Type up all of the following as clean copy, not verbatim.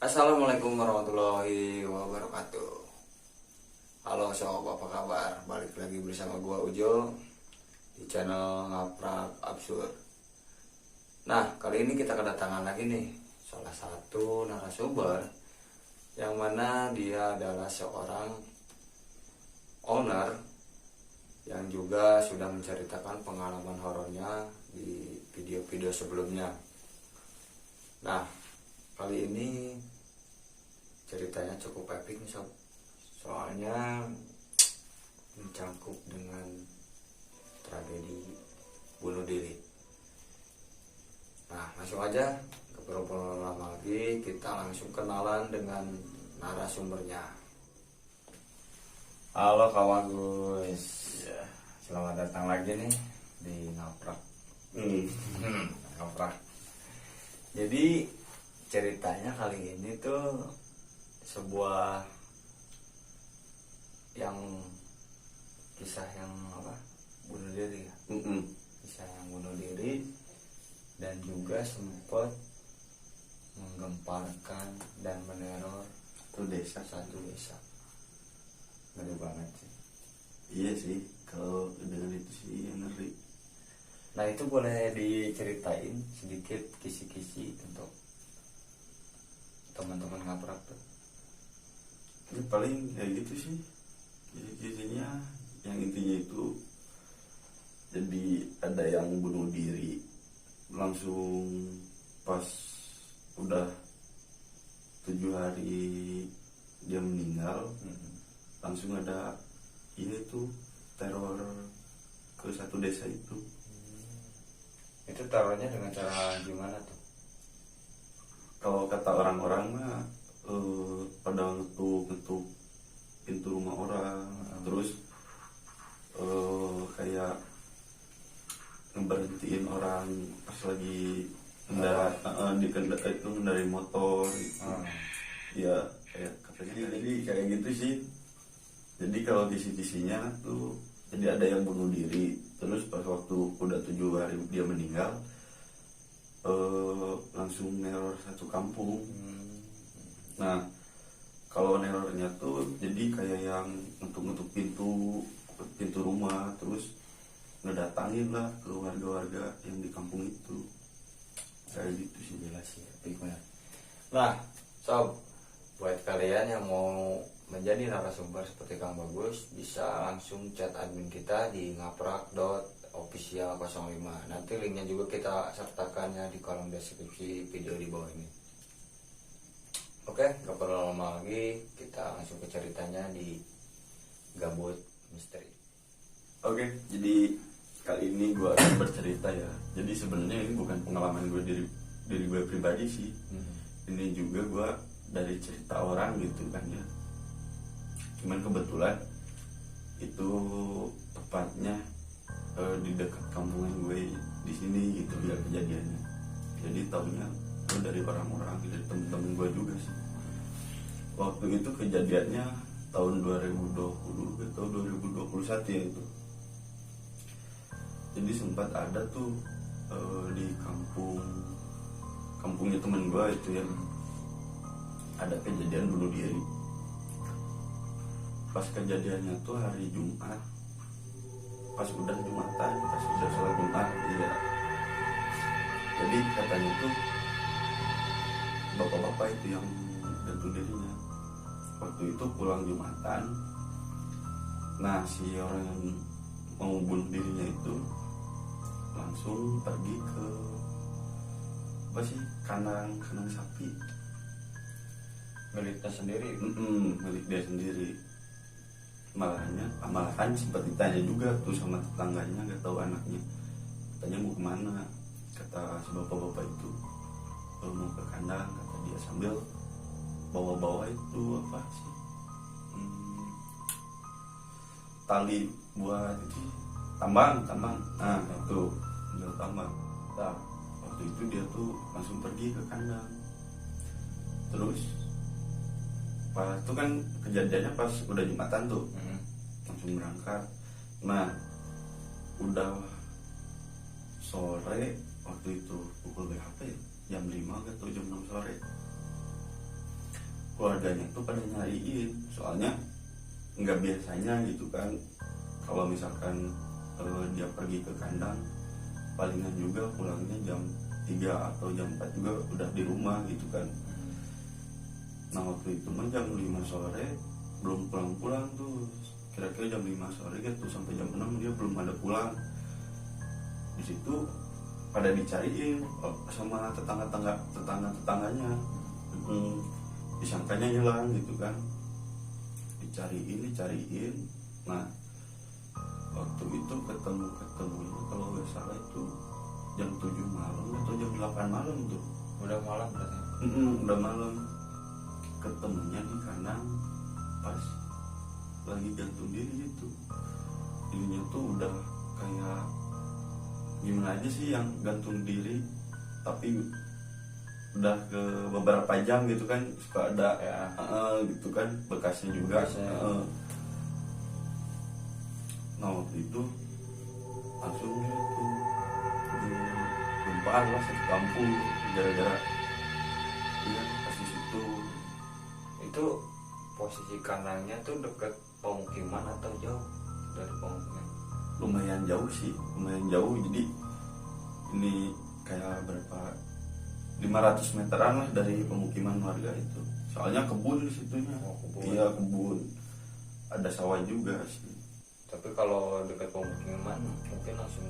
Assalamualaikum warahmatullahi wabarakatuh. Halo sob, apa kabar? Balik lagi bersama gua Ujo di channel Ngaprak Absurd. Nah, kali ini kita kedatangan lagi nih salah satu narasumber yang mana dia adalah seorang owner yang juga sudah menceritakan pengalaman horornya di video-video sebelumnya. Nah, kali ini ceritanya cukup epic nih sob, soalnya mencangkup dengan tragedi bunuh diri. Nah, langsung aja, gak perlu lama lagi, kita langsung kenalan dengan narasumbernya. Halo kawan Gus, ya, selamat datang lagi nih di Ngaprak. Ngaprak. Jadi ceritanya kali ini tuh sebuah yang kisah yang apa, bunuh diri ya. Kisah yang bunuh diri dan juga sempat menggemparkan dan meneror satu desa. Ngeri banget sih. Iya sih, kalau dengan itu sih yang ngeri. Nah, itu boleh diceritain sedikit kisi-kisi untuk teman-teman Ngaprak tuh. Ini paling kayak gitu sih. Kisi-kisinya yang intinya itu, jadi ada yang bunuh diri langsung pas udah 7 hari dia meninggal. Langsung ada ini tuh teror ke satu desa itu. Itu taruhnya dengan cara gimana tuh? Kalau kata orang-orang mah pada ngetuk pintu rumah orang, terus kayak ngeberhentiin orang pas lagi ngendari motor gitu. Ya kayak katanya jadi kayak gitu sih. Jadi kalau kisi-kisinya tuh, jadi ada yang bunuh diri, terus pas waktu udah 7 hari dia meninggal, langsung neror satu kampung. Nah, kalau nerornya tuh jadi kayak yang ngetuk pintu rumah, terus ngedatangin lah ke warga-warga yang di kampung itu. Kayak gitu sih. Gila sih, epic banget. Nah, sob, buat kalian yang mau menjadi narasumber seperti Kang Bagus, bisa langsung chat admin kita di ngaprak.official05. Nanti linknya juga kita sertakannya di kolom deskripsi video di bawah ini. Oke, gak perlu lama lagi, kita langsung ke ceritanya di Gabut Misteri. Oke, jadi kali ini gue akan bercerita ya. Jadi sebenarnya ini bukan pengalaman gue diri gue pribadi sih. Ini juga gue dari cerita orang gitu kan ya. Cuman kebetulan itu tepatnya di dekat kampungan gue di sini gitu ya kejadiannya. Jadi tahunya itu dari orang-orang, dari temen-temen gue juga sih. Waktu itu kejadiannya tahun 2020 atau 2021 ya itu. Jadi sempat ada tuh di kampungnya temen gue itu yang ada kejadian bunuh diri. Pas kejadiannya tuh hari Jumat, pas udah Jumatan, pas udah sholat Jumat, iya. Jadi katanya tuh bapak-bapak itu yang gantung dirinya. Waktu itu pulang Jumatan, nah si orang yang mau bunuh dirinya itu langsung pergi ke apa sih, kandang sapi Miliknya sendiri. Milik dia sendiri. Malahan sempat ditanya juga tuh sama tetangganya, nggak tahu anaknya, katanya mau kemana, kata si bapak-bapak itu, mau ke kandang, kata dia, sambil bawa-bawa itu apa sih, tali buat itu tambang. Nah itu ambil tambang. Nah, waktu itu dia tuh langsung pergi ke kandang. Terus pas itu kan kejadiannya pas udah Jumatan tuh, langsung berangkat. Nah udah sore waktu itu, pukul berapa ya, jam 5 atau jam 6 sore. keluarganya tuh pada nyariin, soalnya nggak biasanya gitu kan kalau misalkan dia pergi ke kandang palingan juga pulangnya jam 3 atau jam 4 juga udah di rumah gitu kan. Nah waktu itu mah jam 5 sore belum pulang-pulang tuh, kira-kira jam 5 sore gitu sampai jam 6 dia belum ada pulang. Di situ pada dicariin sama tetangganya, disangkanya hilang gitu kan, dicariin. Nah waktu itu ketemunya kalau nggak salah itu jam 7 malam atau jam 8 malam tuh. Udah malam berarti. Udah malam. Ketemunya di kandang pas lagi gantung diri gitu. Ininya tuh udah kayak gimana aja sih yang gantung diri, tapi udah ke beberapa jam gitu kan, suka ada Ya. Gitu kan bekasnya juga. Bekasnya. Nah waktu itu langsung gitu gempar lah satu kampung gara-gara iya pas di situ. Itu posisi kandangnya tuh deket pemukiman atau jauh dari pemukiman? Lumayan jauh sih, lumayan jauh. Jadi ini kayak berapa 500 meteran lah dari pemukiman warga itu. Soalnya kebun di situnya. Oh, kebun. Iya kebun. Ada sawah juga sih. Tapi kalau dekat pemukiman mungkin langsung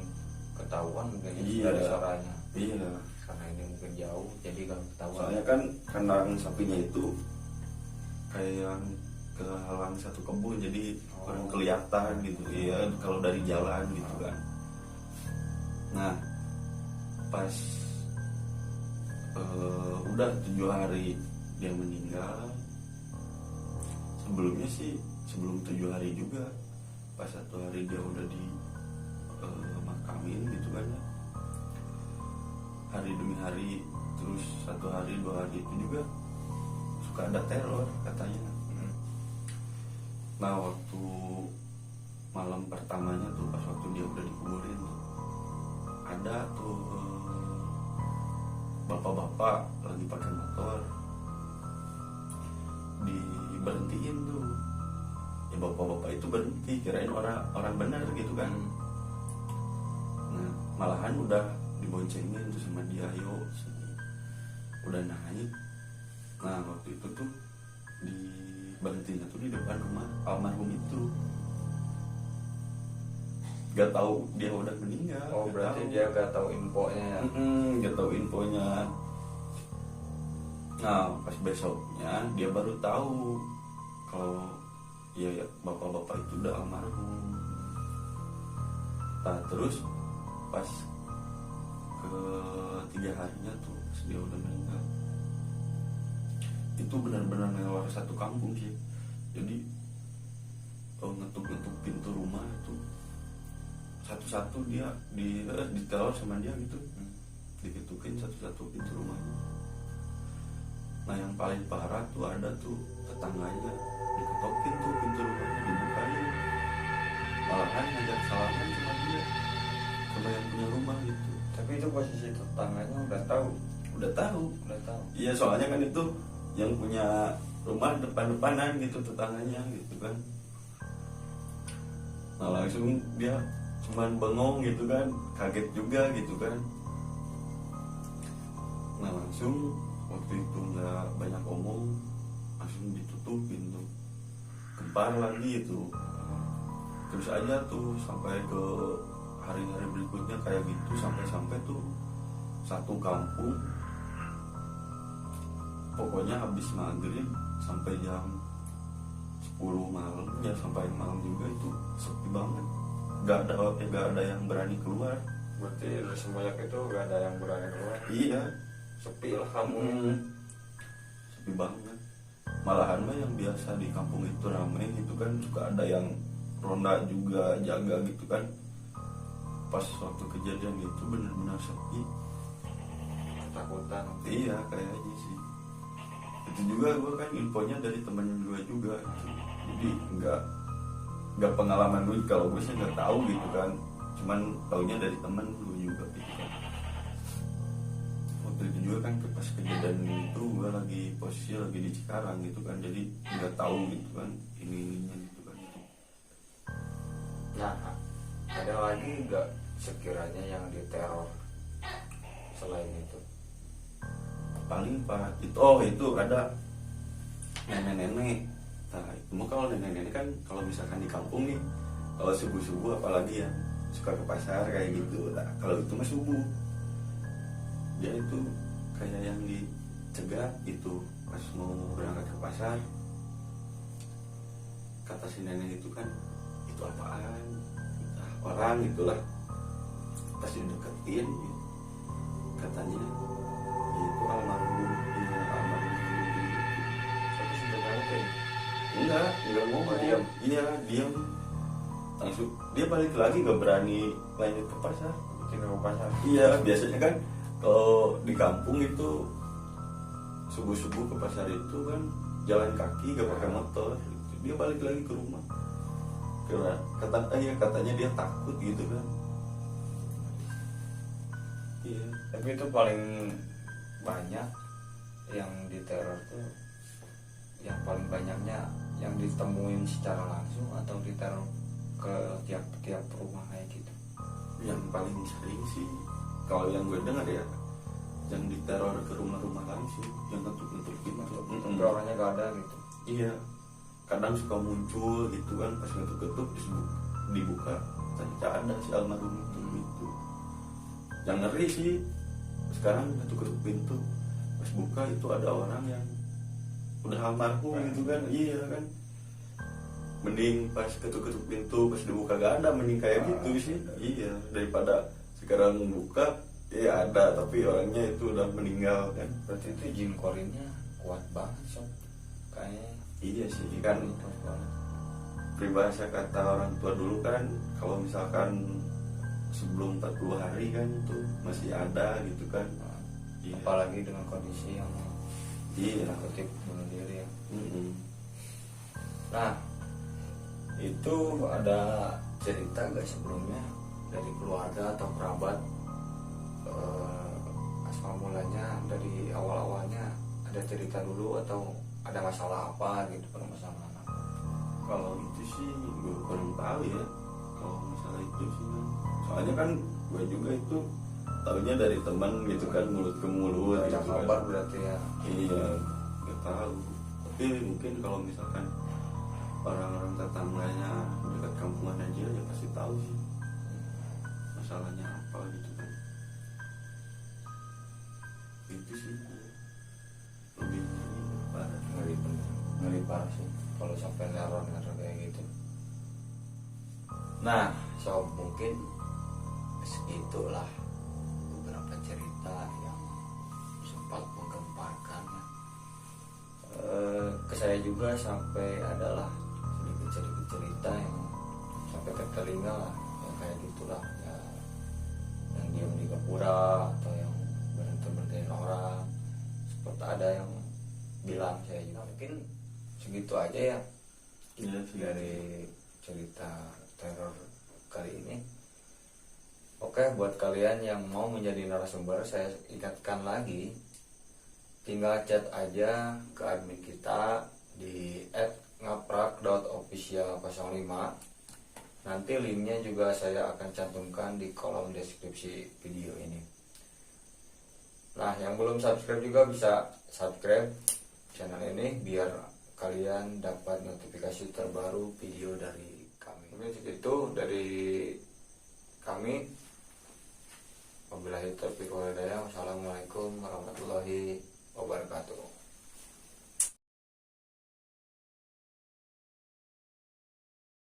ketahuan mungkin ya, Iya. dari suaranya. Iya. Karena ini mungkin jauh, jadi kalau ketahuan. Soalnya kan kandang sapinya itu kayak yang kehalang satu kebun, jadi kurang kelihatan gitu. Iya kalau dari jalan gitu kan. Nah pas udah 7 hari dia meninggal. Sebelumnya sih sebelum 7 hari juga, pas 1 hari dia udah di makamin gitu kan ya, hari demi hari, terus 1 hari 2 hari itu juga suka ada teror katanya. Nah waktu malam pertamanya tuh pas waktu dia udah dikuburin tuh, ada tuh bapak-bapak lagi pakai motor diberhentiin tuh. Ya bapak-bapak itu berhenti, kirain orang benar gitu kan. Nah malahan udah diboncengin tuh sama dia, ayo sini, udah naik. Nah waktu itu tuh berhentinya tuh di depan rumah almarhum itu. Gak tahu dia udah meninggal. Oh berarti dia gak tahu infonya ya. Gak tahu infonya. Nah pas besoknya dia baru tahu kalau ya bapak-bapak itu udah almarhum. Nah terus pas ke 3 harinya tuh pas dia udah meninggal, itu benar-benar ngelawar satu kampung sih. Jadi ngetuk-ngetuk pintu rumah itu satu-satu dia diteror sama dia gitu. Diketukin satu-satu pintu rumahnya. Nah yang paling parah tuh ada tuh tetangganya, diketokin tuh pintu rumahnya, dibukain, malahan ngajak salaman sama dia, sama yang punya rumah gitu. Tapi itu posisi tetangganya udah tahu. Iya soalnya kan itu yang punya rumah depan-depanan gitu tetangganya gitu kan. Nah langsung dia cuman bengong gitu kan, kaget juga gitu kan. Nah langsung waktu itu nggak banyak omong, langsung ditutupin tuh, gempar lagi itu. Terus aja tuh sampai ke hari-hari berikutnya kayak gitu, sampai tuh satu kampung pokoknya habis maghrib sampai jam 10 malam ya, sampai malam juga itu sepi banget. Gak ada yang berani keluar. Berarti sebanyak itu gak ada yang berani keluar. Iya, Sepi lah kamu. sepi banget. Malahan mah yang biasa di kampung itu ramai gitu kan, suka ada yang ronda juga jaga gitu kan. Pas waktu kejadian itu benar-benar sepi. Ketakutan. Iya kayaknya sih. Itu juga gue kan infonya dari temen gue juga gitu. Jadi nggak pengalaman gue, kalau gue sih nggak tahu gitu kan, cuman taunya dari temen gue juga gitu kan. Waktu itu juga kan pas kejadian itu gue lagi posisi lagi di Cikarang gitu kan, jadi nggak tahu gitu kan ininya gitu kan. Nah, ada lagi nggak sekiranya yang diteror selain itu? Paling pak itu ada nenek-nenek. Nah itu mah kalau nenek-nenek kan kalau misalkan di kampung nih, kalau subuh-subuh apalagi ya suka ke pasar kayak gitu. Nah kalau itu mah subuh dia itu kayak yang dicegat itu pas mau berangkat ke pasar, kata si nenek itu kan itu apaan, nah, orang itulah. Pas dideketin katanya itu almarhum, iya almarhum gitu. Tapi sebenarnya tuh Enggak ngomong, diam langsung dia balik lagi, gak berani lanjut ke pasar. tinggal ke pasar. Iya biasanya kan kalau di kampung itu subuh-subuh ke pasar itu kan jalan kaki gak pakai motor gitu. Dia balik lagi ke rumah karena katanya dia takut gitu kan. Iya. Tapi itu paling banyak yang diteror tuh, yang paling banyaknya yang ditemuin secara langsung atau diteror ke tiap rumah kayak gitu? Yang paling sering sih kalau yang gue dengar ya yang diteror ke rumah-rumah langsung, yang ketuk-ketuk gitu. Tapi orangnya gak ada gitu. Iya, kadang suka muncul gitu kan pas ketuk-ketuk terus dibuka ternyata ada si almarhum itu gitu. Yang ngeri sih sekarang ketuk-ketuk pintu pas buka itu ada orang yang udah almarhum gitu kan. Iya kan, mending pas ketuk-ketuk pintu pas dibuka gak ada, mending kayak gitu sih. Iya, daripada sekarang buka ya ada tapi orangnya itu udah meninggal kan. Berarti itu jin korinnya kuat banget sob kayaknya. Iya sih kan, Kuat banget. peribahasa kata orang tua dulu kan kalau misalkan sebelum 40 hari kan itu masih ada gitu kan. Iya. Apalagi dengan kondisi yang Iya. kutip bunuh diri ya. Mm-mm. Nah, itu ada cerita gak sebelumnya dari keluarga atau kerabat, asal mulanya dari awal-awalnya ada cerita dulu atau ada masalah apa gitu, permasalahan apa? Kalau itu sih gue kurang tahu ya kalau masalah itu sih. Soalnya kan gue juga itu tahunya dari teman gitu kan, mulut ke mulut Ada gitu kabar kan. berarti ya. Iya, gak tahu. Tapi mungkin kalau misalkan orang-orang tetangganya dekat kampungan aja ya pasti tahu sih masalahnya apa gitu kan. Itu sih lebih parah. Ngeri parah sih kalau sampai neror kayak gitu. Nah, so mungkin segitulah beberapa cerita yang sempat menggemparkan ya. Ke saya juga sampai adalah sedikit cerita yang sampai ke telinga lah, yang kayak gitulah ya, yang diam di gapura atau yang berhentiin orang, seperti ada yang bilang. Saya juga mungkin segitu aja ya Iya sih. dari cerita teror kali ini. Oke, buat kalian yang mau menjadi narasumber, saya ingatkan lagi, tinggal chat aja ke admin kita di @ngaprak.official05. Nanti linknya juga saya akan cantumkan di kolom deskripsi video ini. Nah, yang belum subscribe juga bisa subscribe channel ini biar kalian dapat notifikasi terbaru video dari kami. Mungkin itu dari kami. Wabillahi taufiq wal hidayah. Wassalamualaikum warahmatullahi wabarakatuh.